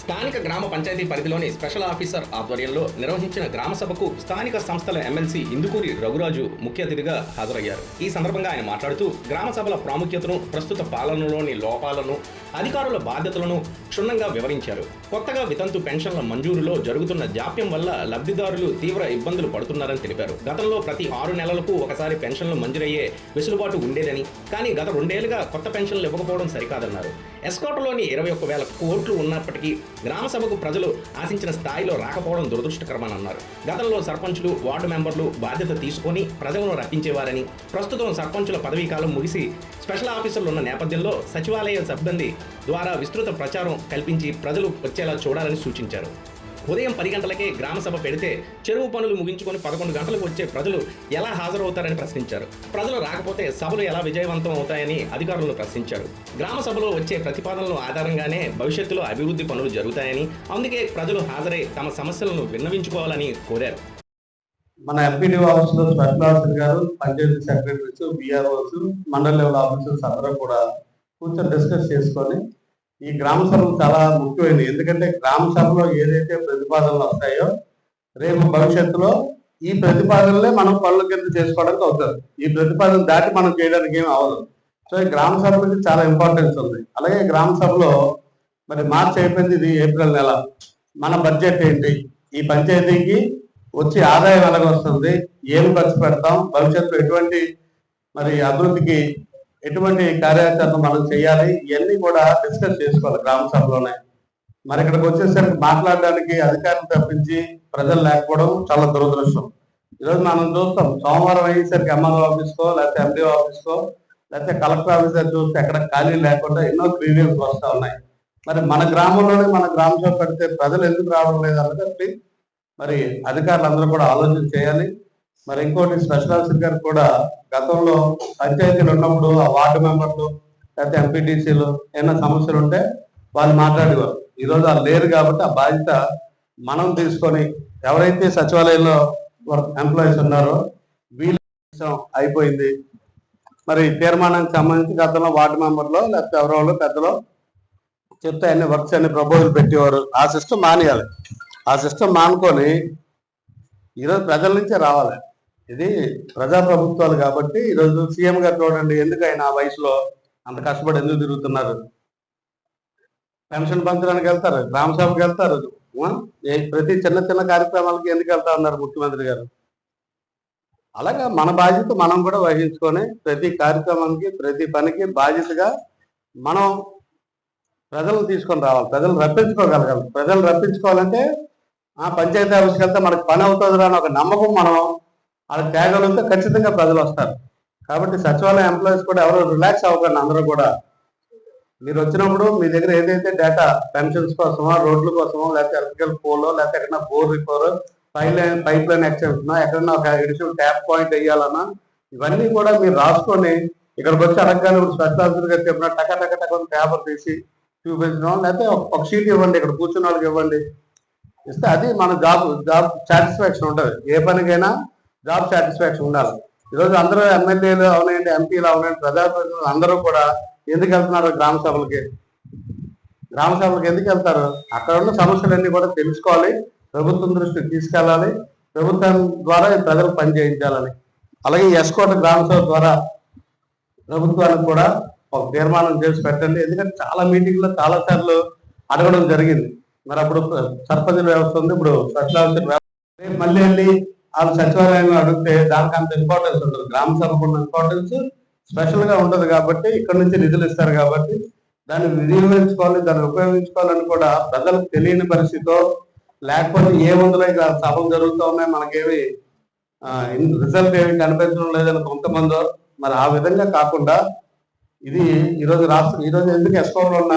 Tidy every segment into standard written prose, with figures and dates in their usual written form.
స్థానిక గ్రామ పంచాయతీ పరిధిలోని స్పెషల్ ఆఫీసర్ ఆధ్వర్యంలో నిర్వహించిన గ్రామ సభకు స్థానిక సంస్థల ఎమ్మెల్సీ ఇందుకూరి రఘురాజు ముఖ్య అతిథిగా హాజరయ్యారు. ఈ సందర్భంగా ఆయన మాట్లాడుతూ గ్రామ సభల ప్రాముఖ్యతను, ప్రస్తుత పాలనలోని లోపాలను, అధికారుల బాధ్యతలను క్షుణ్ణంగా వివరించారు. కొత్తగా వితంతు పెన్షన్ల మంజూరులో జరుగుతున్న జాప్యం వల్ల లబ్ధిదారులు తీవ్ర ఇబ్బందులు పడుతున్నారని తెలిపారు. గతంలో ప్రతి 6 నెలలకు ఒకసారి పెన్షన్లు మంజూరయ్యే వెసులుబాటు ఉండేదని, కానీ గత 2 ఏళ్లుగా కొత్త పెన్షన్లు ఇవ్వకపోవడం సరికాదన్నారు. ఎస్కాట్లోని 21,000 కోట్లు ఉన్నప్పటికీ గ్రామ సభకు ప్రజలు ఆశించిన స్థాయిలో రాకపోవడం దురదృష్టకరమని అన్నారు. గతంలో సర్పంచులు, వార్డు మెంబర్లు బాధ్యత తీసుకొని ప్రజలను రప్పించేవారని, ప్రస్తుతం సర్పంచుల పదవీ కాలం ముగిసి స్పెషల్ ఆఫీసర్లు ఉన్న నేపథ్యంలో సచివాలయ సిబ్బంది ద్వారా విస్తృత ప్రచారం కల్పించి ప్రజలు వచ్చేలా చూడాలని సూచించారు. ఉదయం 10 గంటలకే గ్రామ సభ పెడితే చెరువు పనులు ముగించుకొని 11 గంటలకు వచ్చే ప్రజలు ఎలా హాజరవుతారని ప్రశ్నించారు. ప్రజలు రాకపోతే సభలు ఎలా విజయవంతం అవుతాయని అధికారులను ప్రశ్నించారు. గ్రామ సభలో వచ్చే ప్రతిపాదనల ఆధారంగానే భవిష్యత్తులో అభివృద్ధి పనులు జరుగుతాయని, అందుకే ప్రజలు హాజరై తమ సమస్యలను విన్నవించుకోవాలని కోరారు. మన ఎంపీడీ ఆఫీసులో స్పెషల్ ఆఫీసర్ గారు, పంచాయతీ సెక్రటరీస్, బీఆర్ఓస్, మండల లెవెల్ ఆఫీసర్స్ అందరూ కూడా కూర్చొని డిస్కస్ చేసుకొని ఈ గ్రామ సభలు చాలా ముఖ్యమైనవి. ఎందుకంటే గ్రామ సభలో ఏదైతే ప్రతిపాదనలు వస్తాయో రేపు భవిష్యత్తులో ఈ ప్రతిపాదనలే మనం పనుల కింద చేసుకోవడానికి అవుతుంది. ఈ ప్రతిపాదన దాటి మనం చేయడానికి ఏమి అవ్వదు. సో ఈ గ్రామ సభలకి చాలా ఇంపార్టెన్స్ ఉంది. అలాగే గ్రామ సభలో మరి మార్చి అయిపోయింది, ఇది ఏప్రిల్ నెల. మన బడ్జెట్ ఏంటి, ఈ పంచాయతీకి వచ్చి ఆదాయం ఎలాగ వస్తుంది, ఏం ఖర్చు పెడతాం, భవిష్యత్తులో ఎటువంటి మరి అభివృద్ధికి ఎటువంటి కార్యాచరణ మనం చేయాలి, ఇవన్నీ కూడా డిస్కస్ చేసుకోవాలి గ్రామ సభలోనే. మరి ఇక్కడికి వచ్చేసరికి మాట్లాడడానికి అధికారులు తప్పించి ప్రజలు లేకపోవడం చాలా దురదృష్టం. ఈరోజు మనం చూస్తాం, సోమవారం అయ్యేసరికి ఎంఆర్ఓ ఆఫీస్కో, లేకపోతే ఎండిఓ ఆఫీస్కో, లేకపోతే కలెక్టర్ ఆఫీస్ చూస్తే ఎక్కడ ఖాళీ లేకుండా ఎన్నో గ్రీవియన్స్ వస్తూ ఉన్నాయి. మరి మన గ్రామంలోనే మన గ్రామ సభ పెడితే ప్రజలు ఎందుకు రావడం లేదు అన్నది మరి అధికారులు అందరూ కూడా ఆలోచన చేయాలి. మరి ఇంకోటి, స్పెషల్ ఆఫీసర్ గారు కూడా గతంలో పంచాయతీలు ఉన్నప్పుడు ఆ వార్డు మెంబర్లు లేకపోతే ఎంపీటీసీలు ఏమైనా సమస్యలు ఉంటే వాళ్ళు మాట్లాడేవారు. ఈరోజు వాళ్ళు లేరు కాబట్టి ఆ బాధ్యత మనం తీసుకొని, ఎవరైతే సచివాలయంలో ఎంప్లాయీస్ ఉన్నారో వీళ్ళు అయిపోయింది. మరి తీర్మానానికి సంబంధించి గతంలో వార్డు మెంబర్లో లేకపోతే ఎవరో పెద్దలో చెప్తే అన్ని వర్క్స్ అన్ని ప్రపోజల్ పెట్టేవారు. ఆ సిస్టమ్ మానేయాలి. ఆ సిస్టమ్ మానుకొని ఈరోజు ప్రజల నుంచే రావాలి. ఇది ప్రజాప్రభుత్వాలు కాబట్టి ఈరోజు సీఎం గారు చూడండి, ఎందుకు ఆయన ఆ వయసులో అంత కష్టపడి ఎందుకు తిరుగుతున్నారు. పెన్షన్ పంచడానికి వెళ్తారు, గ్రామ సభకి వెళ్తారు, ప్రతి చిన్న చిన్న కార్యక్రమాలకి ఎందుకు వెళ్తా ఉన్నారు ముఖ్యమంత్రి గారు. అలాగా మన బాధ్యత మనం కూడా వహించుకొని ప్రతి కార్యక్రమానికి, ప్రతి పనికి బాధ్యతగా మనం ప్రజలను తీసుకొని రావాలి. ప్రజలు రప్పించుకోగలగాలి. ప్రజలు రప్పించుకోవాలంటే ఆ పంచాయతీ ఆఫీస్కి వెళ్తే మనకు పని అవుతుంది అని ఒక నమ్మకం మనం వాళ్ళకి తేగలిగితే ఖచ్చితంగా ప్రజలు వస్తారు. కాబట్టి సచివాలయ ఎంప్లాయీస్ కూడా ఎవరు రిలాక్స్ అవ్వకండి. అందరూ కూడా మీరు వచ్చినప్పుడు మీ దగ్గర ఏదైతే డేటా పెన్షన్స్ కోసమో, రోడ్ల కోసమో, లేకపోతే ఎలక్ట్రికల్ పోలో, లేకపోతే ఎక్కడైనా bore repair, pipe line extension, ఎక్కడైనా ఒక ఎడిషనల్ ట్యాప్ పాయింట్ వేయాలన్నా ఇవన్నీ కూడా మీరు రాసుకొని ఇక్కడికి వచ్చి అడగగానే ఇప్పుడు స్పెషల్ ఆఫీసర్ గారు చెప్పిన టక టక టక పేపర్ తీసి చూపించడం, లేకపోతే ఒక షీట్ ఇవ్వండి, ఇక్కడ కూర్చున్న వాళ్ళకి ఇవ్వండి, ఇస్తే అది మన జాబ్ సాటిస్ఫాక్షన్ ఉంటుంది. ఏ పనికైనా జాబ్ సాటిస్ఫాక్షన్ ఉండాలి. ఈరోజు అందరూ ఎమ్మెల్యేలు అవునండి, ఎంపీలు అవునండి, ప్రజాప్రతినిధులు అందరూ కూడా ఎందుకు వెళ్తున్నారు గ్రామ సభలకి? గ్రామ సభలకు ఎందుకు వెళ్తారు? అక్కడ ఉన్న సమస్యలన్నీ కూడా తెలుసుకోవాలి, ప్రభుత్వం దృష్టికి తీసుకెళ్ళాలి, ప్రభుత్వం ద్వారా ప్రజలకు పని చేయించాలని. అలాగే ఎస్కోట గ్రామ సభ ద్వారా ప్రభుత్వానికి కూడా ఒక తీర్మానం చేసి పెట్టండి. ఎందుకంటే చాలా మీటింగ్లో చాలా సార్లు అడగడం జరిగింది. మరి అప్పుడు సర్పంచ్ వ్యవస్థ ఉంది, ఇప్పుడు స్పెషల్ ఆఫీసర్ వ్యవస్థ. మళ్ళీ వెళ్ళి వాళ్ళు సచివాలయంలో అడిగితే దానికి అంత ఇంపార్టెన్స్ ఉంటుంది. గ్రామ సభకు ఉన్న ఇంపార్టెన్స్ స్పెషల్ గా ఉండదు. కాబట్టి ఇక్కడ నుంచి నిధులు ఇస్తారు కాబట్టి దాన్ని వినియోగించుకోవాలి, దాన్ని ఉపయోగించుకోవాలని కూడా ప్రజలకు తెలియని పరిస్థితితో, లేకపోతే ఏముందులో ఇక సభలు జరుగుతూ ఉన్నాయి, మనకేమి రిజల్ట్ ఏమి కనిపించడం లేదని కొంతమందో, మరి ఆ విధంగా కాకుండా ఇది ఈరోజు ఈరోజు ఎందుకు ఎస్కోలో ఉన్న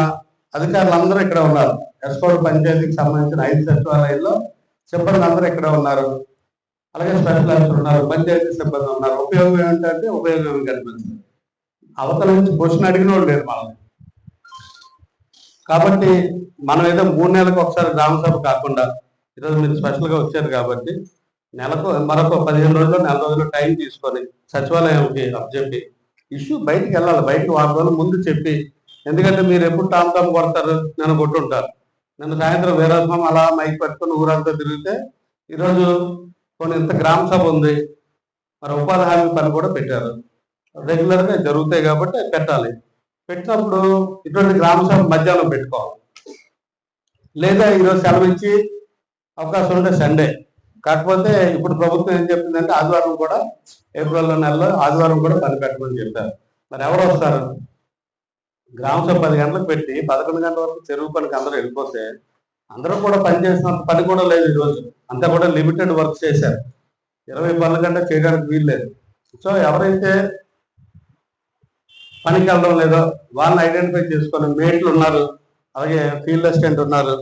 అధికారులు అందరూ ఇక్కడ ఉన్నారు. ఎస్కోట్ పంచాయతీకి సంబంధించిన 5 సచివాలయాల్లో సిబ్బంది అందరూ ఇక్కడ ఉన్నారు. అలాగే స్పెషల్ ఆఫీసర్ ఉన్నారు, పంచాయతీ సిబ్బంది ఉన్నారు. ఉపయోగం ఏమిటంటే ఉపయోగం ఏమి కనిపిస్తుంది. అవతల నుంచి క్వశ్చన్ అడిగిన వాళ్ళు లేరు మనల్ని. కాబట్టి మనం ఏదో 3 నెలలకు ఒకసారి గ్రామ సభ కాకుండా ఈరోజు మీరు స్పెషల్గా వచ్చారు కాబట్టి నెలకు మరొక 15 రోజులు, 4 రోజులు టైం తీసుకొని సచివాలయంకి అప్పచెప్పి ఇష్యూ బయటికి వెళ్ళాలి. బయటకు 6 రోజుల ముందు చెప్పి, ఎందుకంటే మీరు ఎప్పుడు టామ్ టామ్ కొడతారు, నన్ను కొట్టుంటారు. నిన్న సాయంత్రం వీరాస్వామి అలా మైక్ పెట్టుకుని ఊరంతా తిరిగితే ఈరోజు కొన్ని ఇంత గ్రామ సభ ఉంది, మరి ఉపాధి హామీ పని కూడా పెట్టారు. రెగ్యులర్గా జరుగుతాయి కాబట్టి అవి పెట్టాలి. పెట్టినప్పుడు ఇటువంటి గ్రామ సభ మధ్యాహ్నం పెట్టుకోవాలి, లేదా ఈరోజు సెలవు ఇచ్చి అవకాశం ఉంటే సండే. కాకపోతే ఇప్పుడు ప్రభుత్వం ఏం చెప్తుందంటే ఆదివారం కూడా, ఏప్రిల్ నెలలో ఆదివారం కూడా పని పెట్టమని చెప్పారు. మరి ఎవరు వస్తారు? గ్రామ సభ 10 గంటలకు పెట్టి 11 గంటల వరకు చెరువు పనికి అందరూ వెళ్ళిపోతే అందరూ కూడా పని చేసినంత పని కూడా లేదు ఈరోజు. అంతా కూడా లిమిటెడ్ వర్క్ చేశారు. 20 పనుల కంటే చేయడానికి వీలు లేదు. సో ఎవరైతే పనికి వెళ్ళడం లేదో వాళ్ళని ఐడెంటిఫై చేసుకొని, మేట్లు ఉన్నారు, అలాగే ఫీల్డ్ అసిస్టెంట్ ఉన్నారు,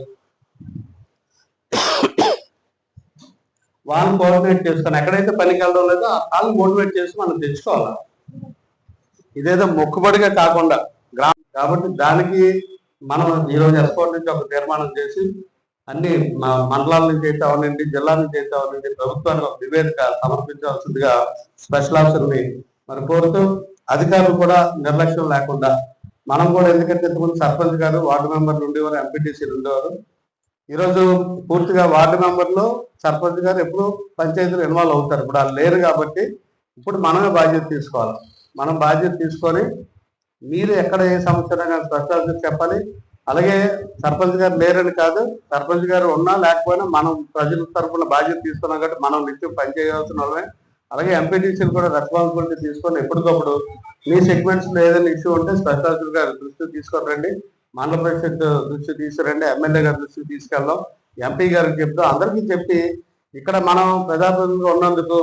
వాళ్ళని కోఆర్డినేట్ చేసుకొని ఎక్కడైతే పనికి వెళ్ళడం లేదో వాళ్ళని మోటివేట్ చేసి మనం తెచ్చుకోవాలి. ఇదేదో మొక్కుబడిగా కాకుండా కాబట్టి దానికి మనం ఈరోజు ఎస్కోట్ నుంచి ఒక తీర్మానం చేసి అన్ని మండలాల నుంచి అయితే అవనండి, జిల్లా నుంచి అయితే అవనండి, ప్రభుత్వానికి ఒక నివేదిక సమర్పించాల్సిందిగా స్పెషల్ ఆఫీసర్ని మరి కోరుతూ, అధికారులు కూడా నిర్లక్ష్యం లేకుండా మనం కూడా, ఎందుకంటే ఇంతకుముందు సర్పంచ్ గారు, వార్డు మెంబర్లు ఉండేవారు, ఎంపీటీసీలు ఉండేవారు. ఈరోజు పూర్తిగా వార్డు మెంబర్లు, సర్పంచ్ గారు ఎప్పుడు పంచాయతీలు ఇన్వాల్వ్ అవుతారు. ఇప్పుడు వాళ్ళు లేరు కాబట్టి ఇప్పుడు మనమే బాధ్యత తీసుకోవాలి. మనం బాధ్యత తీసుకొని మీరు ఎక్కడ ఏ సమస్య స్పష్టంగా చెప్పాలి. అలాగే సర్పంచ్ గారు లేరని కాదు, సర్పంచ్ గారు ఉన్నా లేకపోయినా మనం ప్రజల తరఫున బాధ్యత తీసుకున్నాం కాబట్టి మనం నిత్యం పనిచేయాల్సిన వాళ్ళమే. అలాగే ఎంపీటీసీలు కూడా రెస్పాన్సిబిలిటీ తీసుకొని ఎప్పటికప్పుడు మీ సెగ్మెంట్స్లో ఏదైనా ఇష్యూ ఉంటే స్పెషల్ గారి దృష్టికి తీసుకొని రండి, మండల పరిషత్ దృష్టికి తీసుకురండి, ఎమ్మెల్యే గారి దృష్టికి తీసుకెళ్దాం, ఎంపీ గారికి చెప్తాం, అందరికీ చెప్పి ఇక్కడ మనం ప్రజాప్రతినిధిగా ఉన్నందుకు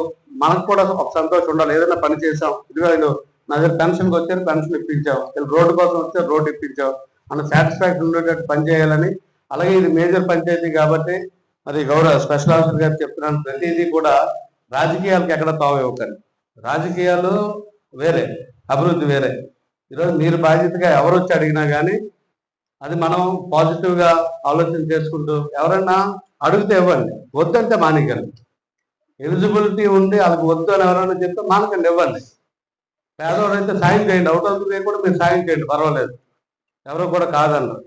మనకు కూడా ఒక సంతోషం ఉండాలి. ఏదైనా పని చేసాం, ఇదిగో వీళ్ళు నా దగ్గర పెన్షన్కి వచ్చారు, పెన్షన్ ఇప్పించాం, వీళ్ళు రోడ్డు కోసం వచ్చారు, రోడ్డు ఇప్పించాం అన్న సాటిస్ఫాక్షన్ ఉండేటట్టు పని చేయాలని. అలాగే ఇది మేజర్ పంచాయతీ కాబట్టి మరి గౌరవ స్పెషల్ ఆఫీసర్ గారు చెప్తున్నాను, ప్రతిదీ కూడా రాజకీయాలకు ఎక్కడ తావు ఇవ్వకండి. రాజకీయాలు వేరే, అభివృద్ధి వేరే. ఈరోజు మీరు బాధ్యతగా ఎవరు వచ్చి అడిగినా కానీ అది మనం పాజిటివ్గా ఆలోచన చేసుకుంటూ, ఎవరన్నా అడిగితే ఇవ్వండి, వద్దంటే మానేకండి. ఎలిజిబిలిటీ ఉండి వాళ్ళకి వద్దు అని ఎవరైనా చెప్తే మానకండి, ఇవ్వండి. పేదవాడు అయితే సాయం చేయండి, అవుట్ ఆఫ్ ది వే కూడా మీరు సాయం చేయండి, పర్వాలేదు, ఎవరు కూడా కాదన్నారు.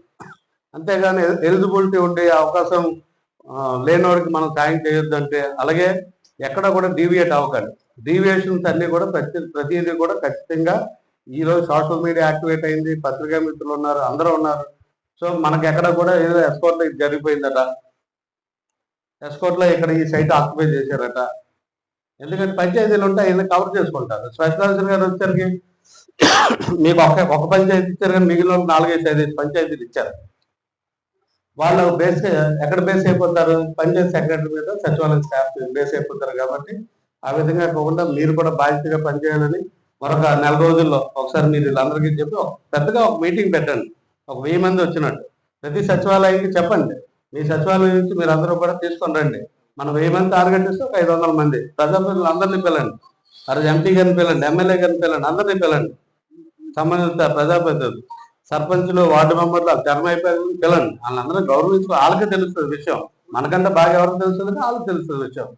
అంతేగాని ఎలిజిబిలిటీ ఉండి అవకాశం లేనివాడికి మనం సాయం చేయొద్దు అంటే, అలాగే ఎక్కడ కూడా డీవియేట్ అవ్వకండి. డీవియేషన్స్ అన్నీ కూడా ప్రతిదీ కూడా ఖచ్చితంగా ఈరోజు సోషల్ మీడియా యాక్టివేట్ అయింది, పత్రికా మిత్రులు ఉన్నారు, అందరూ ఉన్నారు. సో మనకి ఎక్కడ కూడా ఏదో ఎస్కోట్లో ఇది జరిగిపోయిందట, ఎస్కోట్లో ఇక్కడ ఈ సైట్ ఆక్యుపై చేశారట, ఎందుకంటే పంచాయతీలు ఉంటాయి, ఎందుకు కవర్ చేసుకుంటారు. స్పెషల్ ఆఫీసర్ గారు వచ్చేసరికి మీకు ఒక పంచాయతీ ఇచ్చారు కానీ మిగిలిన 4-5 పంచాయతీలు ఇచ్చారు. వాళ్ళు బేస్ ఎక్కడ బేస్ అయిపోతారు? పంచాయతీ సెక్రటరీ మీద, సచివాలయం స్టాఫ్ బేస్ అయిపోతారు. కాబట్టి ఆ విధంగా కాకుండా మీరు కూడా బాధ్యతగా పనిచేయాలని మరొక 4 రోజుల్లో ఒకసారి మీరు వీళ్ళందరికీ చెప్పి పెద్దగా ఒక మీటింగ్ పెట్టండి. ఒక 1000 మంది వచ్చినట్టు ప్రతి సచివాలయానికి చెప్పండి. మీ సచివాలయం నుంచి మీరు అందరూ కూడా తీసుకొని రండి. మనం 1000 మంది టార్గెట్ ఇస్తే ఒక 500 మంది ప్రజాప్రతినిధులు అందరినీ పిల్లండి. అది ఎంపీ గారిని పిల్లండి, ఎమ్మెల్యే గారిని పిల్లండి, అందరినీ పిల్లండి. సంబంధిత ప్రజాప్రతినిధులు, సర్పంచులు, వార్డు మెంబర్లు టర్మ్ అయిపోయి పిల్లండి. వాళ్ళందరూ గౌరవించుకో, వాళ్ళకే తెలుస్తుంది విషయం. మనకంటే బాగా ఎవరికి తెలుస్తుంది? వాళ్ళకి తెలుస్తుంది విషయం.